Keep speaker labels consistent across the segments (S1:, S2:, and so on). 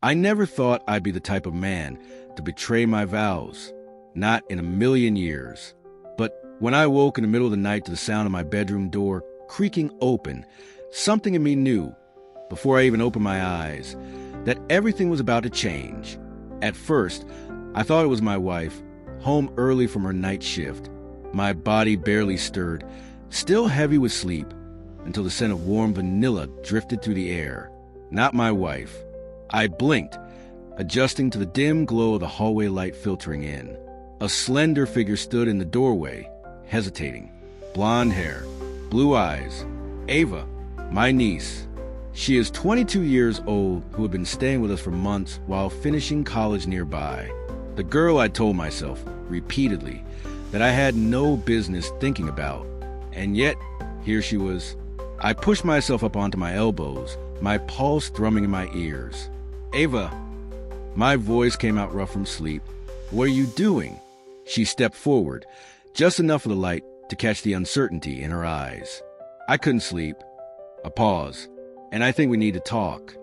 S1: I never thought I'd be the type of man to betray my vows. Not in a million years. But when I woke in the middle of the night to the sound of my bedroom door creaking open, something in me knew, before I even opened my eyes, that everything was about to change. At first, I thought it was my wife, home early from her night shift. My body barely stirred, still heavy with sleep, until the scent of warm vanilla drifted through the air. Not my wife. I blinked, adjusting to the dim glow of the hallway light filtering in. A slender figure stood in the doorway, hesitating. Blonde hair, blue eyes. Ava, my niece. She is 22 years old, who had been staying with us for months while finishing college nearby. The girl I told myself, repeatedly, that I had no business thinking about. And yet, here she was. I pushed myself up onto my elbows, my pulse thrumming in my ears. Ava. My voice came out rough from sleep. What are you doing? She stepped forward, just enough of the light to catch the uncertainty in her eyes. I couldn't sleep. A pause. And I think we need to talk.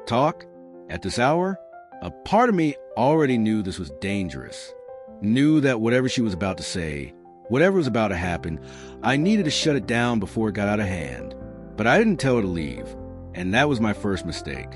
S1: Talk? At this hour? A part of me already knew this was dangerous. Knew that whatever she was about to say, whatever was about to happen, I needed to shut it down before it got out of hand. But I didn't tell her to leave, and that was my first mistake.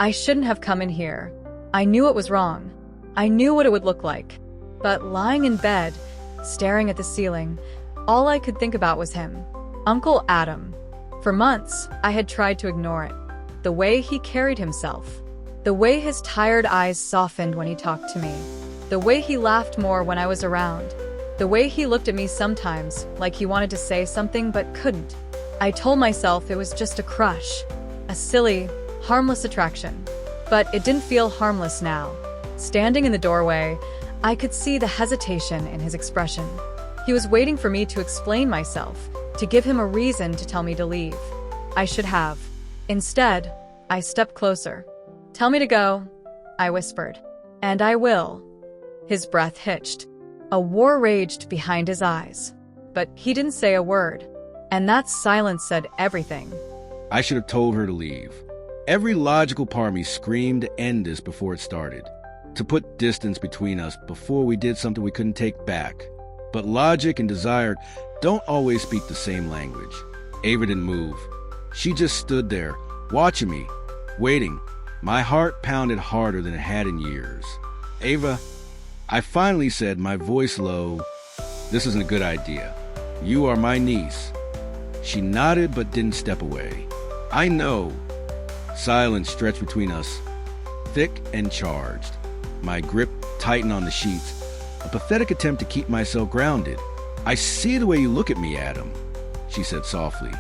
S2: I shouldn't have come in here. I knew it was wrong. I knew what it would look like. But lying in bed, staring at the ceiling, all I could think about was him. Uncle Adam. For months, I had tried to ignore it. The way he carried himself. The way his tired eyes softened when he talked to me. The way he laughed more when I was around. The way he looked at me sometimes, like he wanted to say something but couldn't. I told myself it was just a crush. A silly, harmless attraction. But it didn't feel harmless now. Standing in the doorway, I could see the hesitation in his expression. He was waiting for me to explain myself, to give him a reason to tell me to leave. I should have. Instead, I stepped closer. Tell me to go, I whispered. And I will. His breath hitched. A war raged behind his eyes. But he didn't say a word. And that silence said everything.
S1: I should have told her to leave. Every logical part of me screamed to end this before it started. To put distance between us before we did something we couldn't take back. But logic and desire don't always speak the same language. Ava didn't move. She just stood there, watching me, waiting. My heart pounded harder than it had in years. Ava, I finally said, my voice low, this isn't a good idea. You are my niece. She nodded but didn't step away. I know. Silence stretched between us, thick and charged. My grip tightened on the sheets, a pathetic attempt to keep myself grounded. I see the way you look at me, Adam, she said softly.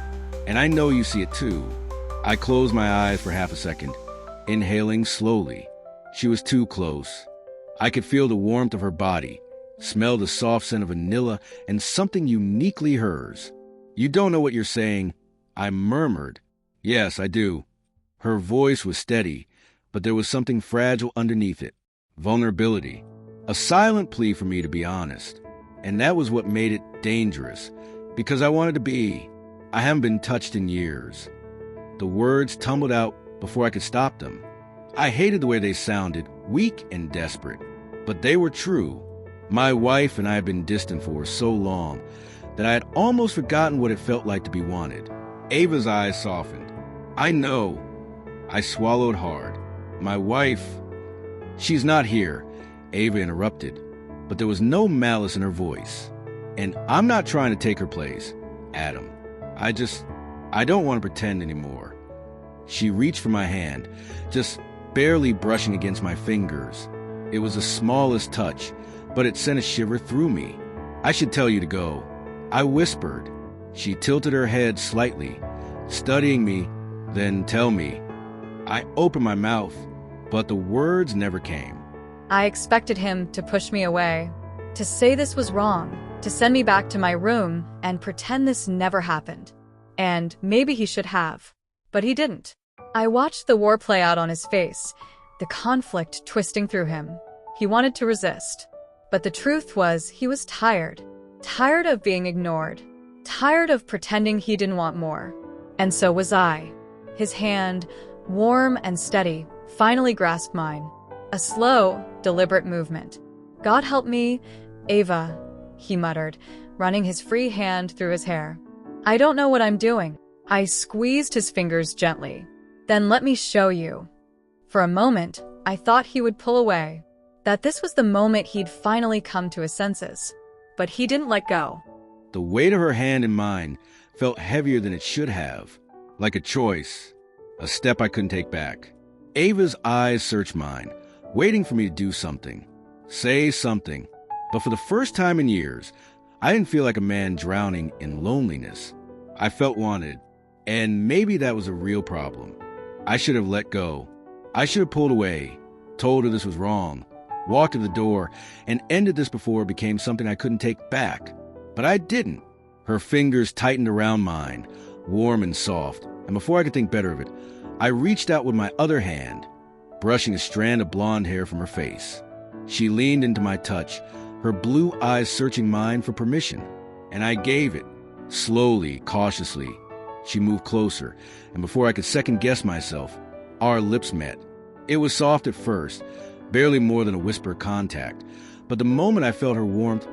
S1: And I know you see it too. I closed my eyes for half a second, inhaling slowly. She was too close. I could feel the warmth of her body, smell the soft scent of vanilla and something uniquely hers. You don't know what you're saying, I murmured. Yes, I do. Her voice was steady, but there was something fragile underneath it. Vulnerability. A silent plea for me to be honest. And that was what made it dangerous, because I wanted to be. I haven't been touched in years. The words tumbled out before I could stop them. I hated the way they sounded, weak and desperate. But they were true. My wife and I had been distant for so long that I had almost forgotten what it felt like to be wanted. Ava's eyes softened. I know. I swallowed hard. My wife... She's not here, Ava interrupted, but there was no malice in her voice. And I'm not trying to take her place, Adam. I don't want to pretend anymore. She reached for my hand, just barely brushing against my fingers. It was the smallest touch, but it sent a shiver through me. I should tell you to go, I whispered. She tilted her head slightly, studying me, then tell me. I opened my mouth, but the words never came.
S2: I expected him to push me away, to say this was wrong, to send me back to my room and pretend this never happened. And maybe he should have, but he didn't. I watched the war play out on his face, the conflict twisting through him. He wanted to resist, but the truth was he was tired. Tired of being ignored. Tired of pretending he didn't want more. And so was I. His hand, warm and steady, finally grasped mine. A slow, deliberate movement. "God help me, Ava," he muttered, running his free hand through his hair. "I don't know what I'm doing." I squeezed his fingers gently. "Then let me show you." For a moment, I thought he would pull away, that this was the moment he'd finally come to his senses. But he didn't let go.
S1: The weight of her hand in mine felt heavier than it should have, like a choice, a step I couldn't take back. Ava's eyes searched mine, waiting for me to do something, say something. But for the first time in years, I didn't feel like a man drowning in loneliness. I felt wanted, and maybe that was a real problem. I should have let go. I should have pulled away, told her this was wrong, walked to the door, and ended this before it became something I couldn't take back. But I didn't. Her fingers tightened around mine, warm and soft, and before I could think better of it, I reached out with my other hand, brushing a strand of blonde hair from her face. She leaned into my touch, her blue eyes searching mine for permission, and I gave it, slowly, cautiously. She moved closer, and before I could second-guess myself, our lips met. It was soft at first, barely more than a whisper contact, but the moment I felt her warmth,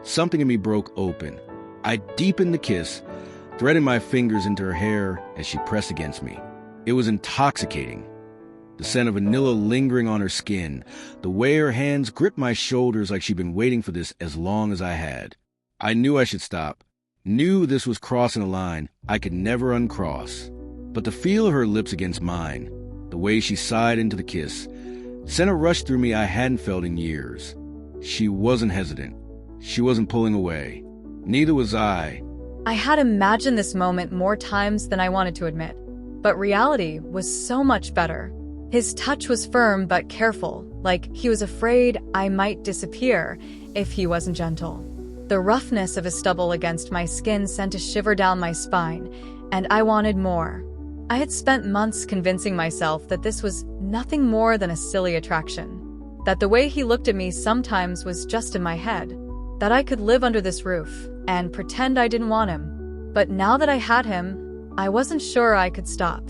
S1: something in me broke open. I deepened the kiss, threading my fingers into her hair as she pressed against me. It was intoxicating. The scent of vanilla lingering on her skin, the way her hands gripped my shoulders like she'd been waiting for this as long as I had. I knew I should stop, knew this was crossing a line I could never uncross. But the feel of her lips against mine, the way she sighed into the kiss, sent a rush through me I hadn't felt in years. She wasn't hesitant. She wasn't pulling away. Neither was I.
S2: I had imagined this moment more times than I wanted to admit, but reality was so much better. His touch was firm but careful, like he was afraid I might disappear if he wasn't gentle. The roughness of his stubble against my skin sent a shiver down my spine, and I wanted more. I had spent months convincing myself that this was nothing more than a silly attraction, that the way he looked at me sometimes was just in my head, that I could live under this roof and pretend I didn't want him. But now that I had him, I wasn't sure I could stop.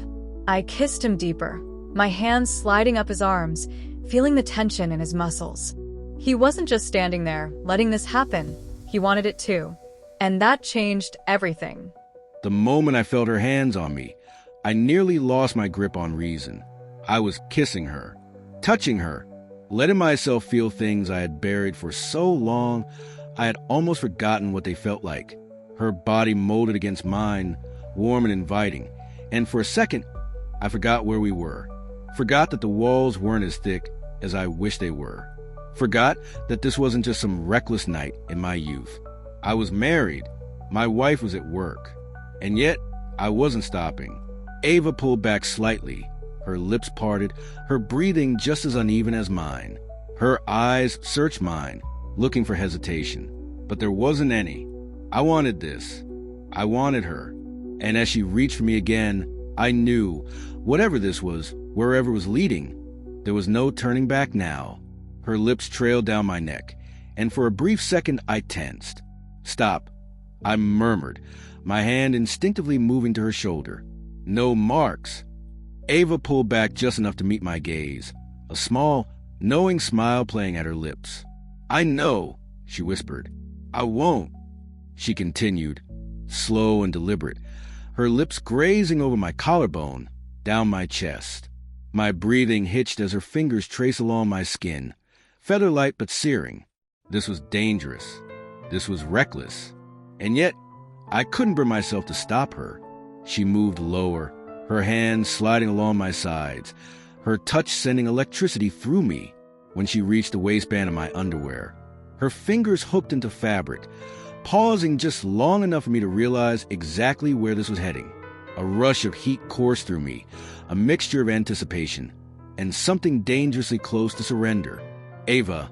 S2: I kissed him deeper, my hands sliding up his arms, feeling the tension in his muscles. He wasn't just standing there, letting this happen. He wanted it too. And that changed everything.
S1: The moment I felt her hands on me, I nearly lost my grip on reason. I was kissing her, touching her, letting myself feel things I had buried for so long I had almost forgotten what they felt like. Her body molded against mine, warm and inviting. And for a second, I forgot where we were. Forgot that the walls weren't as thick as I wished they were. Forgot that this wasn't just some reckless night in my youth. I was married. My wife was at work. And yet, I wasn't stopping. Ava pulled back slightly, her lips parted, her breathing just as uneven as mine. Her eyes searched mine, looking for hesitation. But there wasn't any. I wanted this. I wanted her. And as she reached for me again, I knew, whatever this was, wherever it was leading, there was no turning back now. Her lips trailed down my neck, and for a brief second I tensed. "Stop," I murmured, my hand instinctively moving to her shoulder. "No marks." Ava pulled back just enough to meet my gaze, a small, knowing smile playing at her lips. "I know," she whispered. "I won't," she continued, slow and deliberate, her lips grazing over my collarbone, down my chest. My breathing hitched as her fingers traced along my skin, feather-light but searing. This was dangerous. This was reckless. And yet, I couldn't bring myself to stop her. She moved lower, her hands sliding along my sides, her touch sending electricity through me when she reached the waistband of my underwear. Her fingers hooked into fabric, pausing just long enough for me to realize exactly where this was heading. A rush of heat coursed through me, a mixture of anticipation, and something dangerously close to surrender. "Ava,"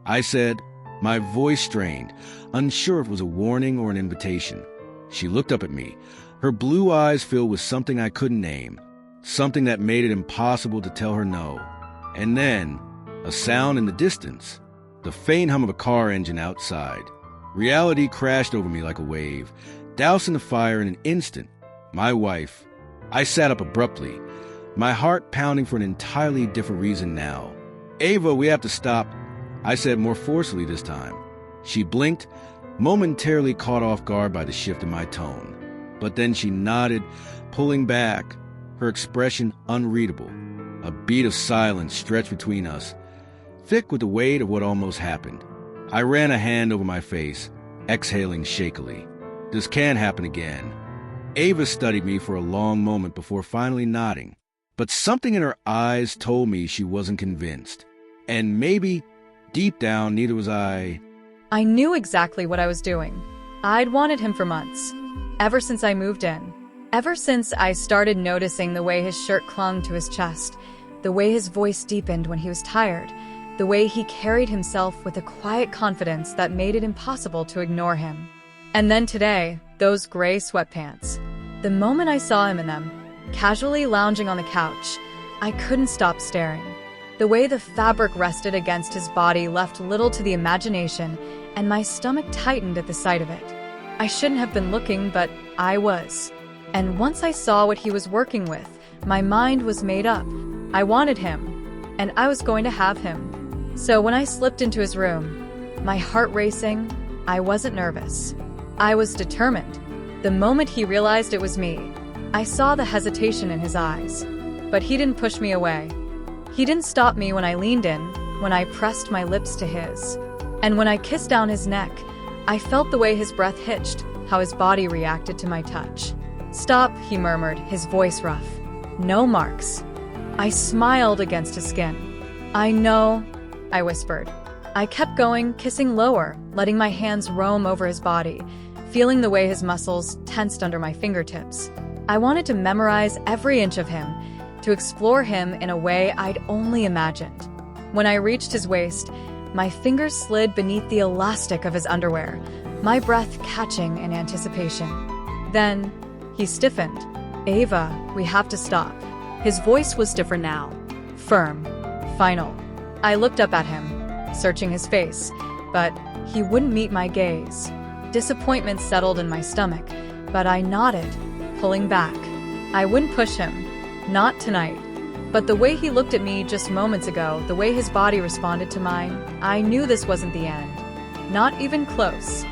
S1: I said, my voice strained, unsure if it was a warning or an invitation. She looked up at me, her blue eyes filled with something I couldn't name, something that made it impossible to tell her no. And then, a sound in the distance, the faint hum of a car engine outside. Reality crashed over me like a wave, dousing the fire in an instant. My wife. I sat up abruptly, my heart pounding for an entirely different reason now. "Ava, we have to stop," I said more forcefully this time. She blinked, momentarily caught off guard by the shift in my tone. But then she nodded, pulling back, her expression unreadable. A beat of silence stretched between us, thick with the weight of what almost happened. I ran a hand over my face, exhaling shakily. "This can't happen again." Ava studied me for a long moment before finally nodding. But something in her eyes told me she wasn't convinced. And maybe, deep down, neither was I.
S2: I knew exactly what I was doing. I'd wanted him for months. Ever since I moved in. Ever since I started noticing the way his shirt clung to his chest, the way his voice deepened when he was tired, the way he carried himself with a quiet confidence that made it impossible to ignore him. And then today, those gray sweatpants. The moment I saw him in them, casually lounging on the couch, I couldn't stop staring. The way the fabric rested against his body left little to the imagination, and my stomach tightened at the sight of it. I shouldn't have been looking, but I was. And once I saw what he was working with, my mind was made up. I wanted him, and I was going to have him. So when I slipped into his room, my heart racing, I wasn't nervous. I was determined. The moment he realized it was me, I saw the hesitation in his eyes. But he didn't push me away. He didn't stop me when I leaned in, when I pressed my lips to his. And when I kissed down his neck, I felt the way his breath hitched, how his body reacted to my touch. "Stop," he murmured, his voice rough. "No marks." I smiled against his skin. "I know," I whispered. I kept going, kissing lower, letting my hands roam over his body, feeling the way his muscles tensed under my fingertips. I wanted to memorize every inch of him, to explore him in a way I'd only imagined. When I reached his waist, my fingers slid beneath the elastic of his underwear, my breath catching in anticipation. Then, he stiffened. "Ava, we have to stop." His voice was different now. Firm. Final. I looked up at him, searching his face, but he wouldn't meet my gaze. Disappointment settled in my stomach, but I nodded, pulling back. I wouldn't push him. Not tonight. But the way he looked at me just moments ago, the way his body responded to mine, I knew this wasn't the end. Not even close.